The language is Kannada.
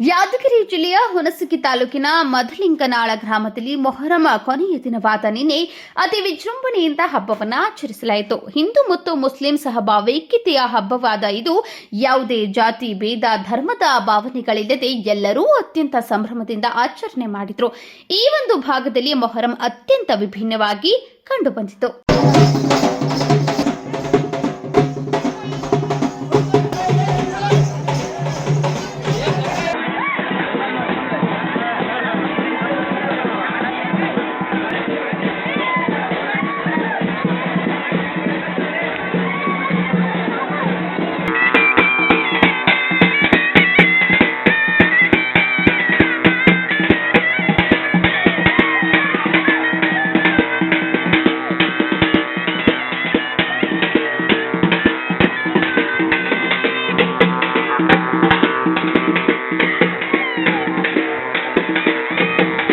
ಯಾದಗಿರಿ ಜಿಲ್ಲೆಯ ಹುಣಸಗಿ ತಾಲೂಕಿನ ಮಧುಲಿಂಗನಾಳ ಗ್ರಾಮದಲ್ಲಿ ಮೊಹರಂ ಕೊನೆಯ ದಿನವಾದ ನಿನ್ನೆ ಅತಿ ವಿಜೃಂಭಣೆಯಿಂದ ಹಬ್ಬವನ್ನು ಆಚರಿಸಲಾಯಿತು. ಹಿಂದೂ ಮತ್ತು ಮುಸ್ಲಿಂ ಸಹಭಾವೈಕ್ಯತೆಯ ಹಬ್ಬವಾದ ಇದು ಯಾವುದೇ ಜಾತಿ ಭೇದ ಧರ್ಮದ ಭಾವನೆಗಳಿಲ್ಲದೆ ಎಲ್ಲರೂ ಅತ್ಯಂತ ಸಂಭ್ರಮದಿಂದ ಆಚರಣೆ ಮಾಡಿದರು. ಈ ಒಂದು ಭಾಗದಲ್ಲಿ ಮೊಹರಂ ಅತ್ಯಂತ ವಿಭಿನ್ನವಾಗಿ ಕಂಡುಬಂದಿತು.